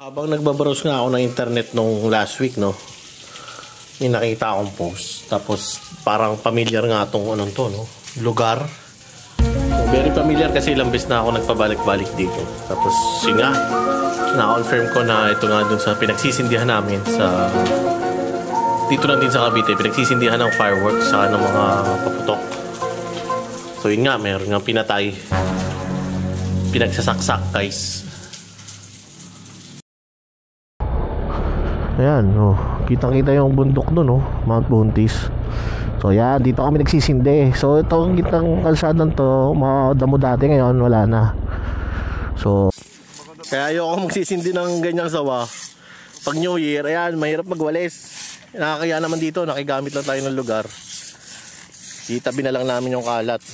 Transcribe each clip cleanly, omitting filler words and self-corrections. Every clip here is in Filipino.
Habang nagbabrowse nga ako ng internet nung last week, no, may nakita akong post. Tapos parang familiar nga itong anong to, no, lugar. Very familiar kasi ilang beses na ako nagpabalik-balik dito. Tapos yun nga, na-confirm ko na ito nga dun sa pinagsisindihan namin sa dito lang din sa Cavite. Pinagsisindihan ng fireworks sa ng mga paputok. So yun nga, meron nga pinatay, pinagsasaksak, guys. Ayan, oh, kitang-kita yung bundok doon, oh, Mount Buntis. So yan, dito kami nagsisindi. So itong kitang kalsadang to, mga damo dati, ngayon wala na. So kaya ayoko magsisindi ng ganyang sawa. Pag New Year, ayan, mahirap magwalis. Nakakaya naman dito, nakigamit lang tayo ng lugar. Itabi na lang namin yung kalat.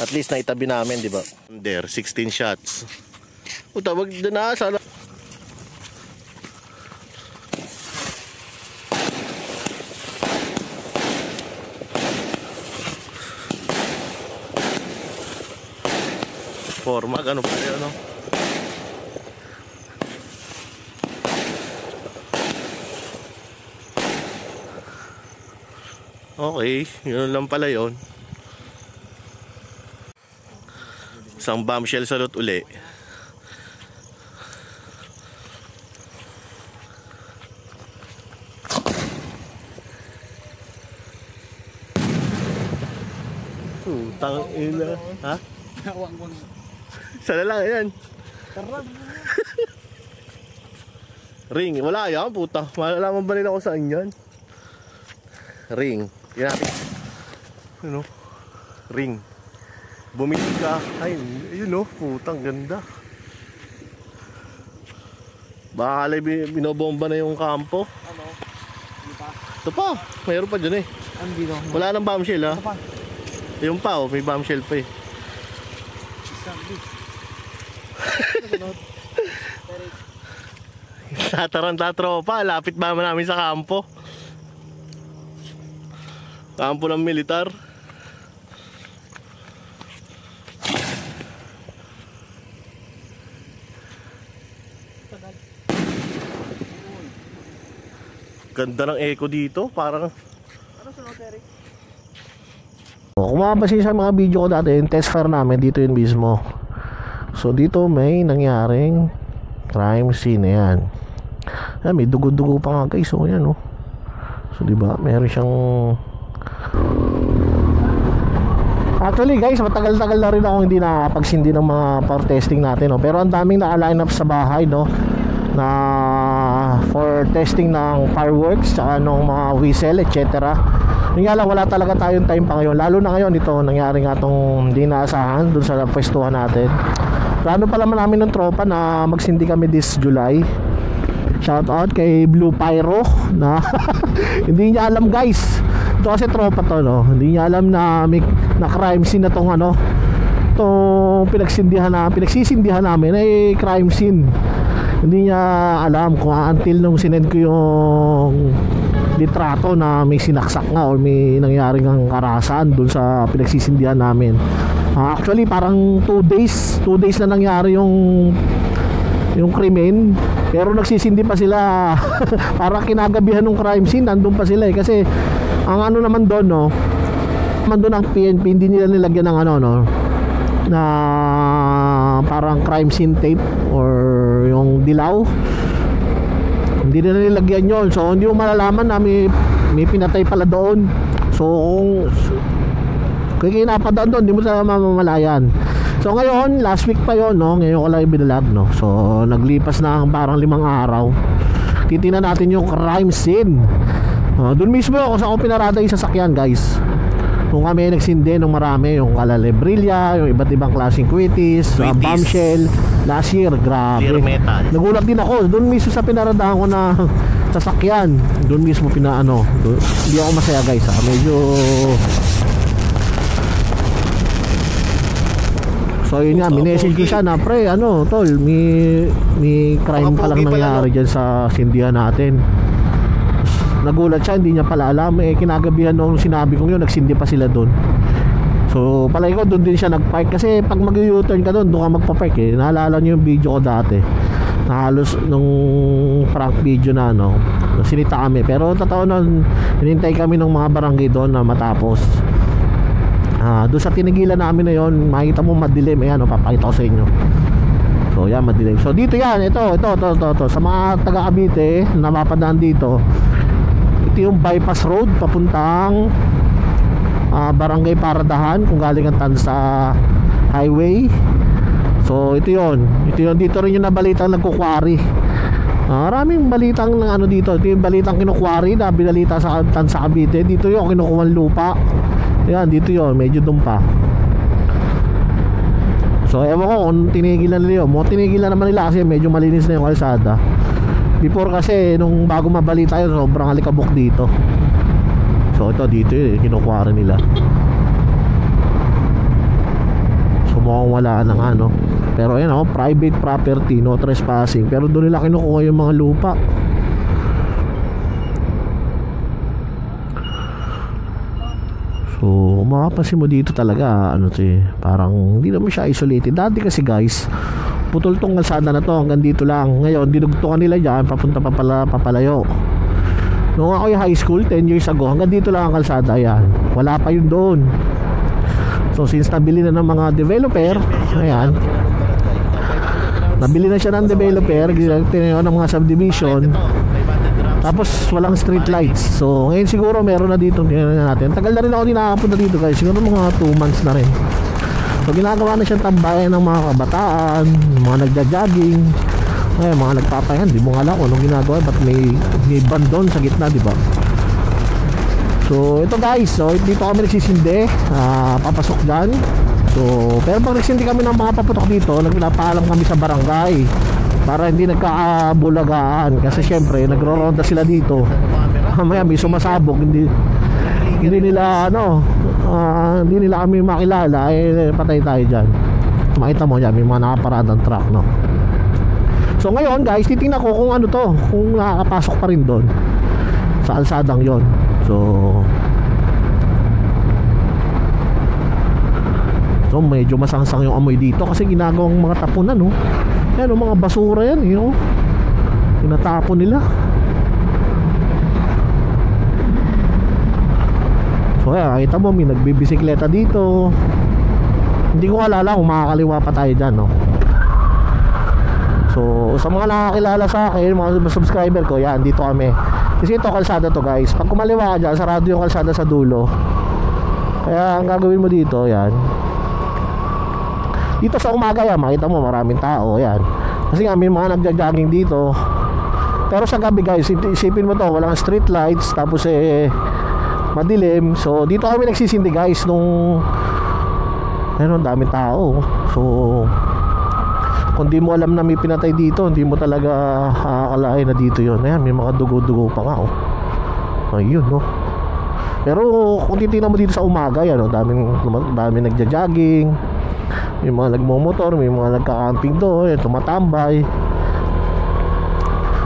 At least naitabi namin, di ba? There, 16 shots. O tawag doon na, sana. Forma, ano pa rin, ano? Okay, yun lang pala yun. Isang bombshell salute uli. Tang ina, ha? Sana lang yan. Ring, wala yan, puta. Malalaman ba nila kung saan yan? Ring. Yan natin. Ano? Ring. Bumili ka. Ay, yun, oh, putang ganda. Baka kalay binobomba na yung kampo. Ano? Ito pa. Mayroon pa dyan eh. Wala nang bombshell, ha? Ito pa. Yung pa, oh, may bombshell pa eh. Tataranta tropa, lapit ba namin sa kampo? Kampo ng militar. Ganda ng echo dito, parang kung makapasin sa mga video ko dati, yung test fire namin dito yun mismo. So dito may nangyaring crime scene. Yan. Ayan, may dugo-dugo pa nga, guys. So yan, oh. So diba, meron siyang, actually guys, matagal-tagal na rin ako hindi nakakapagsindi ng mga power testing natin, no? Pero ang daming naka-line up sa bahay, no, na for testing ng fireworks tsaka ng mga whistle, etc. Yung nga lang, wala talaga tayong time pa ngayon. Lalo na ngayon, ito nangyari nga itong hindi naasahan dun sa pwestuhan natin. Plano pa naman namin ng tropa na magsindi kami this July. Shout out kay Blue Pyro na hindi niya alam, guys. Ito kasi tropa to, no? Hindi niya alam na may na crime scene na tong ano, itong pinagsisindihan namin ay crime scene. Hindi niya alam kung until nung sinend ko yung litrato na may sinaksak nga or may nangyaring ang karahasan dun sa pinagsisindihan namin. Actually parang 2 days na nangyari yung krimen, pero nagsisindi pa sila. Parang kinagabihan ng crime scene, nandun pa sila eh. Kasi ang ano naman doon, no, naman doon ang PNP, hindi nila nilagyan ng ano, no, na parang crime scene tape or yung dilaw. Hindi nila nilagyan yon. So hindi mo malalaman na may pinatay pala doon. So kung kinapadaan doon, hindi mo sa mamamalayan. So ngayon, last week pa yon, no? Ngayon ko lang ibinalag, no? So naglipas na ang parang 5 araw. Titingnan natin yung crime scene. Doon mismo ako sa pinarada yung sasakyan, guys. Kung kami nagsindi ng marami, yung kalalebrilya, yung iba't ibang klaseng kwitis, bombshell, last year, grabe. Nagulat din ako, doon mismo sa pinaradahan ko na sasakyan. Doon mismo pinaano, hindi ako masaya, guys, ha? Medyo, so yun nga, minessage ko siya na, pre, ano, tol, may crime palang nangyari dyan sa sindihan natin. Nagulat siya, hindi niya pala alam. Kinagabihan nung sinabi kong yun, nagsindi pa sila doon. So palagi ko doon din siya nagpark. Kasi pag mag-u-turn ka doon ka magpapark eh. Naalala nyo yung video ko dati. na halos nung prank video na ano, sinita kami. Pero totoo nun, hinintay kami ng mga barangay doon na matapos. Doon sa tinigilan namin na yon, makikita mo madilim. Ayan, papakita ko sa inyo. So yan, madilim. So dito yan, ito sa mga taga Cavite na mapadaan dito, ito yung bypass road papuntang Barangay Paradahan kung galing ang Tansa Highway. So ito yon, dito rin yung nabalitang nagkukwari. Maraming balitang ng ano dito. Ito yung balitang kinukwari na binalita sa Tansa Cavite. Dito yung kinukuha lupa. Yan, dito yon, medyo doon pa. So ewan ko kung tinigilan nila yun. Tinigilan naman nila kasi medyo malinis na yung kalsada. Before kasi, nung bago mabalita yun, sobrang halikabok dito. So ito, dito yun, kinukuha nila. So mukhang wala ng ano. Pero yan private property, no trespassing. Pero doon nila kinukuha yung mga lupa. So makapansin mo dito talaga parang hindi naman siya isolated. Dati kasi guys, putol tong kalsada na to, hanggang dito lang. Ngayon dinugtungan nila dyan, papunta papalayo. Noong ako yung high school 10 years ago, hanggang dito lang ang kalsada. Yan, wala pa yun doon. So since nabili na ng mga developer, ayan, nabili na siya ng developer, tinayo ng mga subdivision, tapos walang street lights. So ngayon siguro meron na dito. Tingnan natin. Tagal na rin ako nakakapunta dito guys. Siguro mga 2 months na rin. So ginagawa na siyang tambayan ng mga kabataan, mga nagja-jogging, mga nagpapayan. Di mo nga alam kung anong ginagawa. Ba't may bandon sa gitna, di ba? So ito guys, so dito kami nagsisindi, papasok dyan. So pero pag nagsindi kami ng mga paputok dito, nagpapaalam kami sa barangay para hindi nagkakabulagaan. Kasi syempre nagro-ronda sila dito. Mamaya may sumasabog, hindi nila hindi nila kami makilala, patay tayo dyan. Makita mo dyan, may mga nakaparadang truck, no? So ngayon guys, titingnan ko kung kung nakakapasok pa rin doon sa alsadang yon. So medyo masangsang yung amoy dito kasi ginagawang mga tapunan, no? Yan, mga basura yan, tinatapon nila. So kaya kita mo, may nagbibisikleta dito. Hindi ko alala kung makakaliwa pa tayo dyan, no? So sa mga nakakilala sa akin, mga subscriber ko, yan, dito kami. Kasi ito kalsada to guys. Pag kumaliwa ka dyan, sarado yung kalsada sa dulo. Kaya ang gagawin mo dito, yan, dito sa umaga yan, makita mo maraming tao, yan. Kasi nga may mga nagja-jogging dito. Pero sa gabi guys, isipin mo to, walang street lights, tapos madilim. So dito kami nagsisindi guys nung daming tao. So kung di mo alam na may pinatay dito, hindi mo talaga akalain na dito yon. Ayan, may mga dugo-dugo pa nga, ayun, no. Pero kung titingnan mo dito sa umaga, yan, daming nagja-jogging, may mga nagmomotor, may mga nagka-camping doon, tumatambay.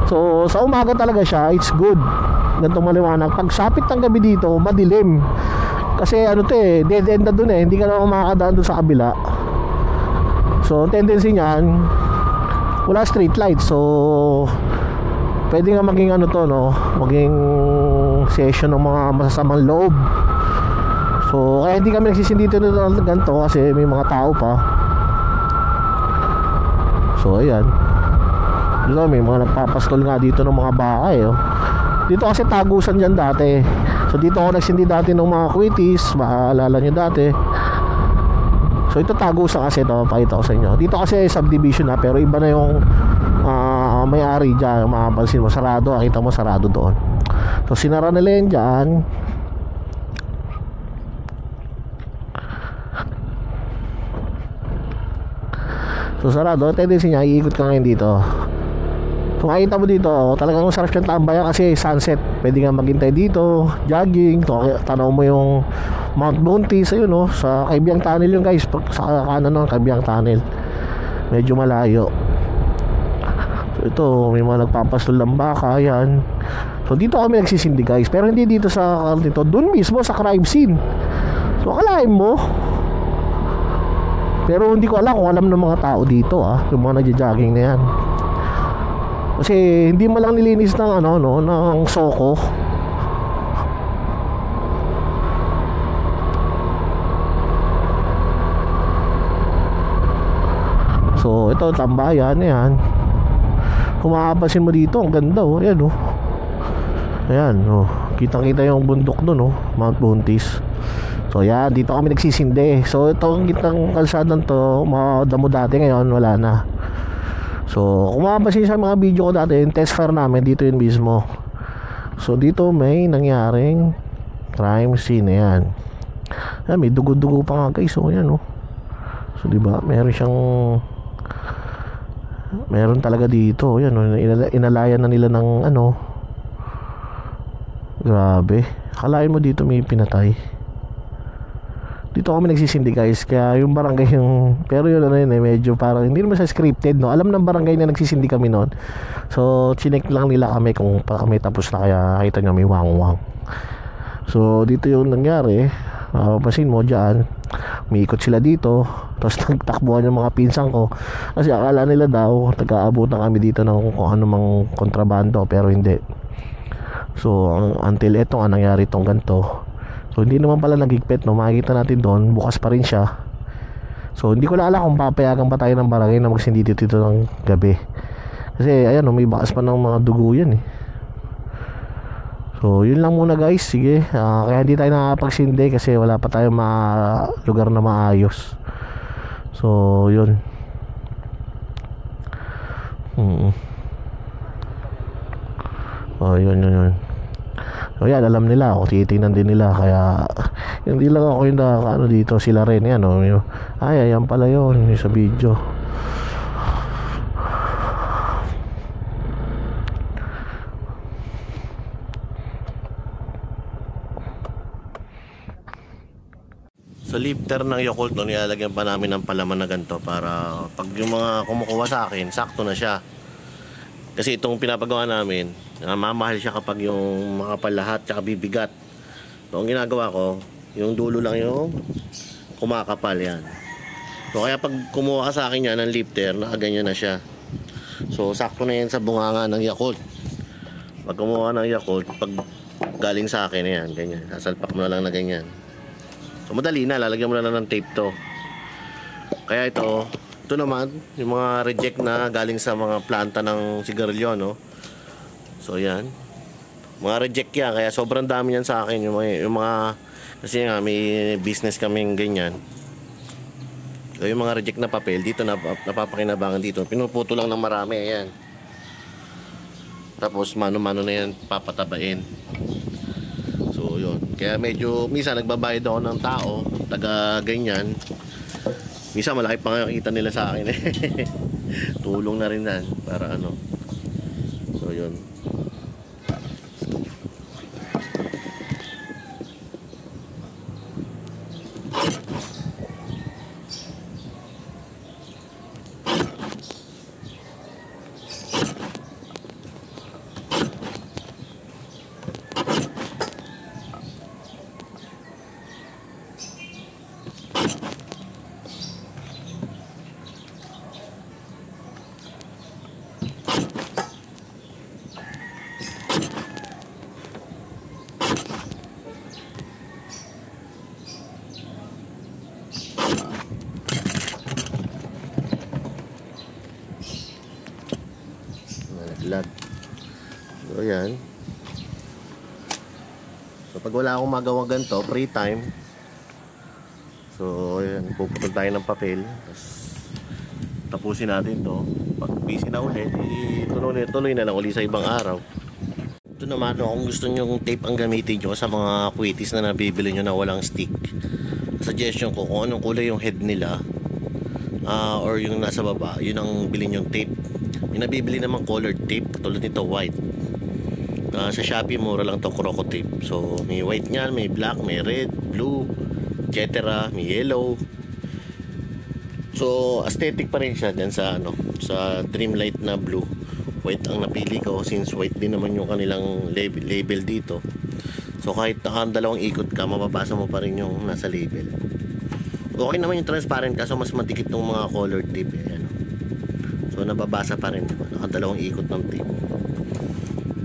So sa umaga talaga siya, it's good, ganitong maliwanag. Pag sapit ng gabi dito, madilim. Kasi dead end na doon, hindi ka na makakadaan doon sa kabila. So tendency niyan, wala street light. So pwede nga maging maging session ng mga masasamang loob. So kaya hindi kami nagsisindi dito ng ganito kasi may mga tao pa. So ayan, may mga nagpapastol nga dito ng mga bahay, Dito kasi tagusan dyan dati. So dito ako nagsindi dati ng mga kwitis, maalala nyo dati. So ito tagusan kasi, pakita ko sa inyo. Dito kasi subdivision na, pero iba na yung may-ari dyan. Makapansin mo, sarado, nakita mo sarado doon. So sinara nila yan dyan. So sarado, tendency niya, iikot ka ngayon dito. So makita mo dito, talagang sarap siyang tambayan kasi sunset. Pwede nga maghintay dito, jogging. Tanaw mo yung Mount Buntis, ayun, sa Kaibiyang Tunnel yun guys. Sa kanan ng Kaibiyang Tunnel, medyo malayo. So ito, may mga nagpapastol ng baka, yan. So dito kami nagsisindi guys, pero hindi dito sa doon mismo sa crime scene. So akalain mo, pero hindi ko alam kung alam ng mga tao dito, yung mga nagja-jogging na yan. Kasi hindi mo lang nilinis ng ano no, ng soko. So ito tambayan yan. Kung mo dito, ang ganda oh. Ayan oh. Ayan oh. Kitang-kita yung bundok doon oh, Mount Buntis. So yan, dito kami nagsisindi. So itong gitang kalsadang to, mga damo dati, ngayon wala na. So kung mapapansin sa mga video ko dati, yung test fire namin dito yun mismo. So dito may nangyaring crime scene. Ayan. Ayan, may dugo-dugo pa nga guys. So yan oh. So diba, meron talaga dito. Yan oh, inalayan na nila ng ano. Grabe. Kalain mo dito may pinatay. Dito kami nagsisindi guys. Kaya yung barangay yung, pero yun ano yun medyo parang hindi naman sa scripted no. Alam ng barangay na nagsisindi kami noon. So chinek lang nila kami kung kami tapos na, kaya kita nyo may wang-wang. So dito yung nangyari. Pasin mo dyan, umiikot sila dito. Tapos nagtakbuhan yung mga pinsan ko. Kasi akala nila daw nag-aabutan kami dito ng kung ano mang kontrabando, pero hindi. So until eto nga nangyari tong ganito. So hindi naman pala nagigpit no. Makikita natin doon, bukas pa rin siya. So hindi ko na alam kung papayagan pa tayo ng barangay na magsindi dito ng gabi. Kasi ayan no, may bakas pa ng mga dugo yan eh. So yun lang muna guys. Sige, kaya hindi tayo nakapagsindi kasi wala pa tayong lugar na maayos. So yun. Oh yun. So yan, alam nila ako, titingnan din nila. Kaya hindi lang ako yung ano dito, sila rin yan oh. Ay ayan pala yun yung sa video. Sa lifter ng Yakult no, nilalagyan pa namin ng palaman na ganito para pag yung mga kumukuha sa akin, sakto na siya. Kasi itong pinapagawa namin, mamahal siya kapag yung makapal lahat tsaka bibigat. So ang ginagawa ko, yung dulo lang yung kumakapal yan. So kaya pag kumuha ka sa akin yan ng lifter, nakaganyan na siya. So sakto na yan sa bunganga ng Yakult. Pag kumuha ng Yakult, pag galing sa akin yan, ganyan. Sasalpak mo na lang na ganyan. So madali na, lalagyan mo na lang ng tape to. Kaya ito naman, yung mga reject na galing sa mga planta ng sigarilyo, no? So yan, mga reject yan, kaya sobrang dami yan sa akin. Yung mga kasi nga may business kaming ganyan. So yung mga reject na papel, dito napapakinabangan dito. Pinuputo lang ng marami, ayan. Tapos mano-mano na yan papatabain. So yun, kaya medyo minsan nagbabayad ako ng tao taga ganyan. Minsan malaki pa nga kita nila sa akin eh. Tulong na rin yan para ano. So yun. Nalaglag. So yan. So pag wala akong magawa ganito, free time. So yan, puputol tayo ng papel. Tapos tapusin natin to. Pag busy na ulit, tuloy na lang ulit sa ibang araw. Ito naman, kung gusto nyo yung tape ang gamitin nyo sa mga kwitis na nabibili nyo na walang stick, suggestion ko kung anong kulay yung head nila, or yung nasa baba, yun ang bilhin yung tape. Yung nabibili naman colored tape, tulad nito white. Sa Shopee mura lang to, Croco tape. So may white nyan, may black, may red, blue, etc. May yellow. So aesthetic pa rin siya dyan sa ano, sa Dreamlight na blue. White ang napili ko since white din naman yung kanilang label dito. So kahit dalawang ikot ka, mababasa mo pa rin yung nasa label. Okay naman yung transparent, kaso mas madikit ng mga colored tape. Ayan. So nababasa pa rin, nakadalawang ikot ng tape.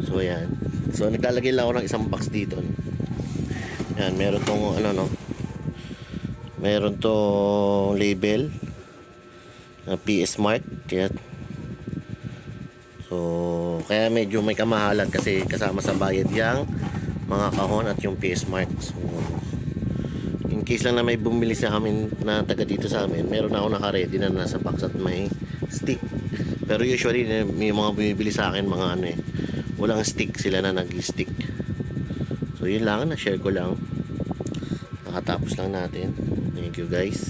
So ayan. So naglalagay lang ako ng isang box dito. Ayan, meron tong ano, no, meron tong label na PS Smart. Kaya medyo may kamahalan kasi kasama sa bayad yung mga kahon at yung PS Smart. So in case lang na may bumili sa amin na taga dito sa amin, meron ako naka-ready na nasa box at may stick. Pero usually may mga bumibili sa akin mga ano walang stick, sila na nag-stick. So yun lang, na-share ko lang. Nakatapos lang natin. Thank you guys.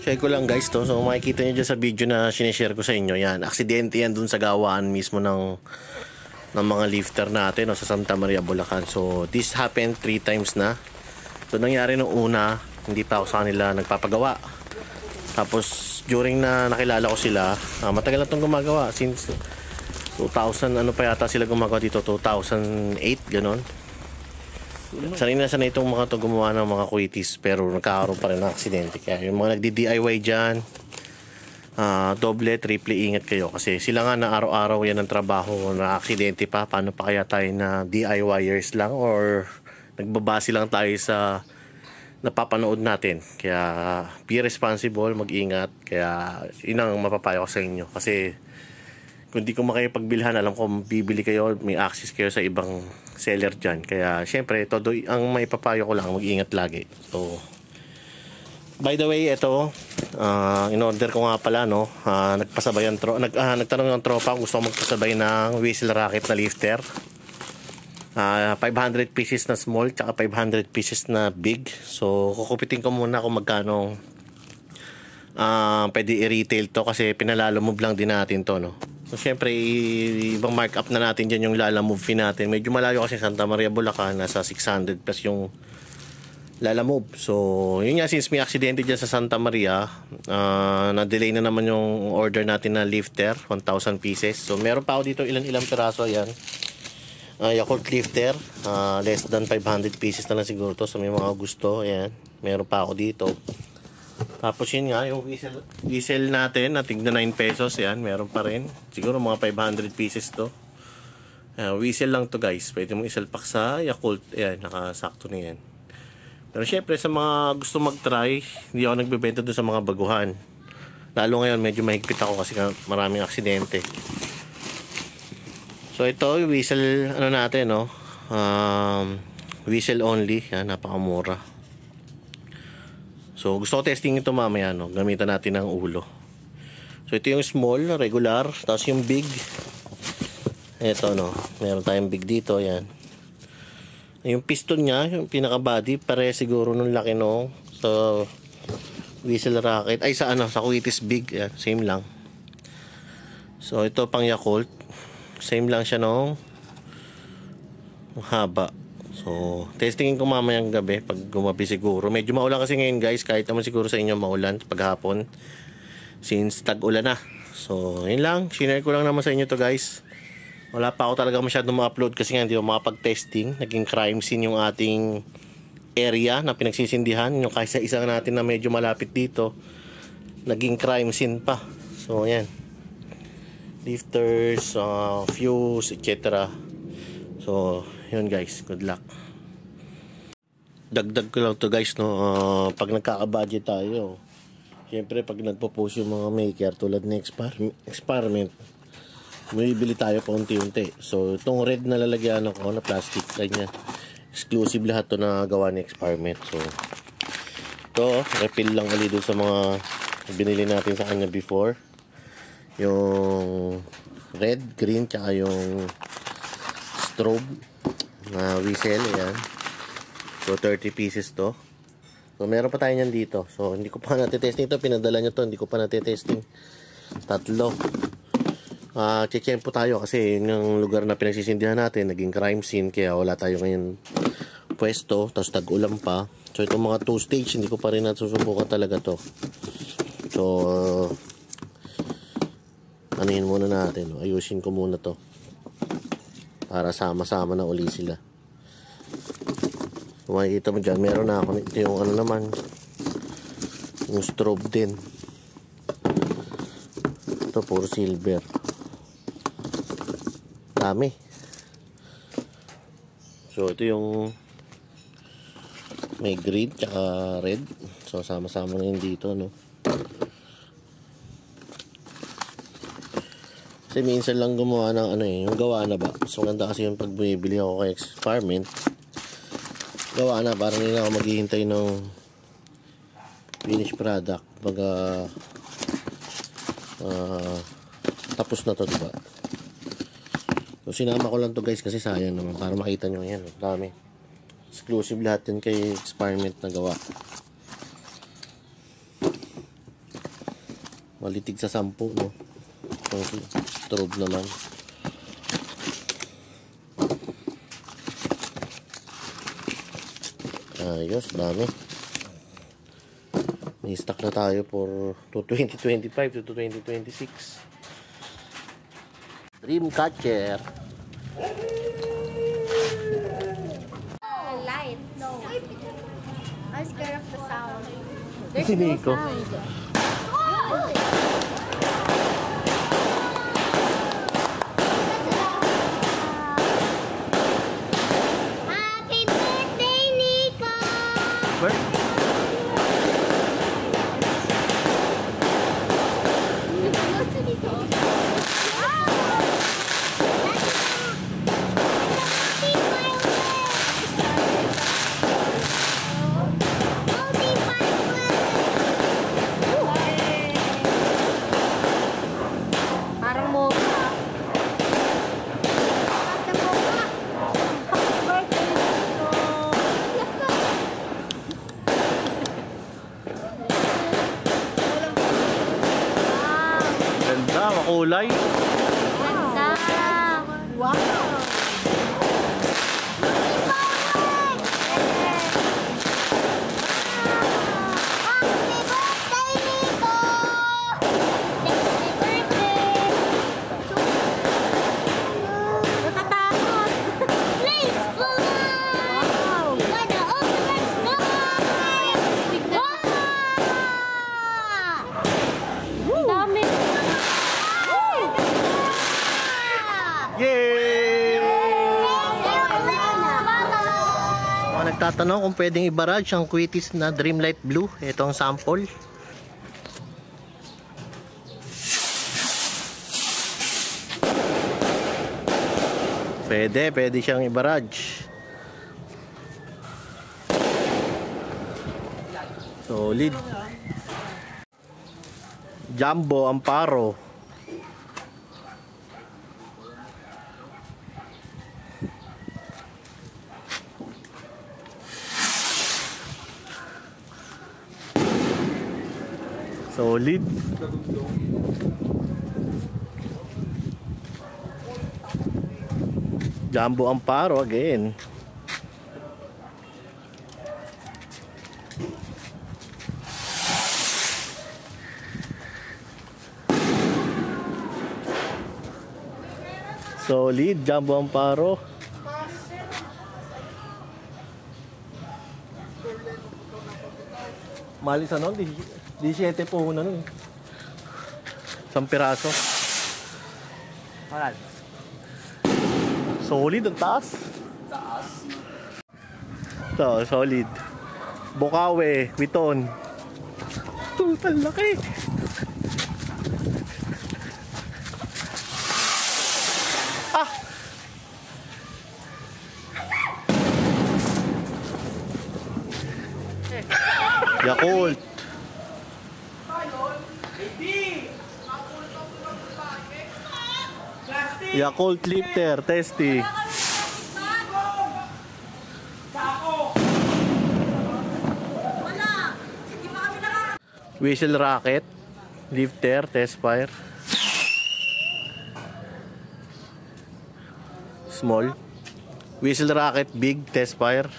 Share ko lang guys to. So makikita nyo dyan sa video na sinishare ko sa inyo. Yan, aksidente yan dun sa gawaan mismo ng mga lifter natin, no, sa Santa Maria, Bulacan. So this happened 3 times na. So nangyari nung una, hindi pa ako sa kanila nagpapagawa. Tapos during na nakilala ko sila, matagal na itong gumagawa. Since 2000 ano pa yata sila gumagawa dito, 2008 ganon. Sanay na sanay itong mga to gumawa ng mga kuitis, pero nagkakaroon pa rin ng aksidente. Kaya yung mga nagdi-DIY dyan, doble, triple ingat kayo. Kasi sila nga na araw-araw yan ang trabaho na aksidente pa. Paano pa kaya tayo na DIYers lang or nagbabase lang tayo sa napapanood natin. Kaya be responsible, mag-ingat. Kaya yun ang mapapayo ko sa inyo. Kasi kung di ko makipagbilhan, alam ko bibili kayo, may access kayo sa ibang seller dyan. Kaya syempre, todo ang may papayo ko lang, mag-ingat lagi. So by the way, ito in-order ko nga pala, no, nagtanong ng tropa kung gusto ko magpasabay ng whistle racket na lifter. 500 pieces na small tsaka 500 pieces na big. So kukupitin ko muna kung magkano pwede i-retail to, kasi pinalalamove lang din natin to, no. So syempre ibang markup na natin dyan yung lalamove fee natin. Medyo malayo kasi Santa Maria, Bulacan, nasa 600 plus yung lalamove. So yun nga, since may aksidente dyan sa Santa Maria, na-delay na naman yung order natin na lifter, 1,000 pieces. So meron pa ako dito ilan-ilang piraso. Ayan, Yakult lifter, less than 500 pieces na lang siguro to. So may mga gusto, ayan, meron pa ako dito. Tapos yun nga, yung whistle natin na tigna 9 pesos, yan, meron pa rin. Siguro mga 500 pieces to. Whistle lang to guys, pwede mong isalpak sa Yakult. Ayan, nakasakto na yan. Pero syempre sa mga gusto mag-try, hindi ako nagbebenta doon sa mga baguhan. Lalo ngayon, medyo mahigpit ako kasi maraming aksidente. So ito, yung whistle, ano natin, no? Whistle only, yan, napakamura. So gusto ko testing ito mamaya, no? Gamitan natin ng ulo. So ito yung small, regular. Tapos yung big, ito, no? Meron tayong big dito, yan. Yung piston niya, yung pinaka body, pare siguro nung laki, no? So whistle racket, ay sa ano, sa Kuitis big, yan, same lang. So ito pang Yakult, same lang siya, no? Haba. So, testingin ko mamayang gabi pag gumabi siguro. Medyo maulan kasi ngayon guys, kahit naman siguro sa inyo maulan paghapon. Since tag-ulan na. So, yun lang. Share ko lang naman sa inyo to guys. Wala pa ako talaga masyadong ma-upload kasi nga hindi ako makapag-testing. Naging crime scene yung ating area na pinagsisindihan. Yung kaysa isang natin na medyo malapit dito, naging crime scene pa. So, ayan. Lifters, fuse, etc. So, yun guys, good luck. Dagdag ko lang to guys, no, pag nagkaka-budget tayo, syempre pag nagpo-post yung mga maker tulad ng experiment, bumibili tayo paunti-unti. So itong red na lalagyan ko na plastic, kanya exclusive lahat to na gawa ni experiment. So ito, refill lang ulit doon sa mga binili natin sa kanya before, yung red, green, tsaka yung strobe na whistle, ayan. So 30 pieces to. So, meron pa tayo niyan dito. So, hindi ko pa natitesting ito. Pinadala nyo to. Hindi ko pa natitesting. 3. Check po tayo kasi yun yung lugar na pinagsisindihan natin. Naging crime scene. Kaya wala tayo ngayon pwesto. Tapos tag-ulam pa. So, itong mga 2 stage, hindi ko pa rin nasusubukan talaga to. So, anuhin muna natin. Ayusin ko muna to. Para sama-sama na uli sila. So, makikita mo dyan, meron na ako. Ito yung ano naman. Yung strobe din. Ito, puro silver. Dami. So, ito yung may green tsaka red. So, sama-sama na yun dito, no? Kasi minsan lang gumawa ng ano eh, yung gawa na ba. So, maganda kasi yung pag bumibili ako kay Experiment. Gawa na, parang hindi na ako maghihintay ng finished product. Baga, tapos na to, diba? So, sinama ko lang to guys kasi sayang naman. Para makita nyo yan, dami. Exclusive lahat yan kay Experiment na gawa. Malitig sa 10, no? Strobe naman. Ayos, dami. May stock na tayo for 2025 to 2026. Dreamcatcher. Light. No. I'm scared of the sound. Si Nico. Happy birthday, Nico! Parang mo. Ganda, makulay. Ganda! Wow! Happy birthday, Nico! Happy birthday! Natatakot! Please, wow! Ganda, ultimate sky! Wow! Dami! Yay! Mga nagtatanong kung pwedeng i-barrage ang Quitis na Dreamlight Blue. Ito ang sample. Pwede siyang i-barrage. Solid. Jumbo Amparo. Solid. Jumbo Amparo again. Solid, Jumbo Amparo. Malis ano? 17 po na nun. 1 piraso. Solid ang taas. Ito, solid. Bukawe, Witon. Total laki. Ah! Yakult. Yakult lifter, testy. Wala. Whistle rocket, lifter, test fire. Small. Whistle rocket, big, test fire.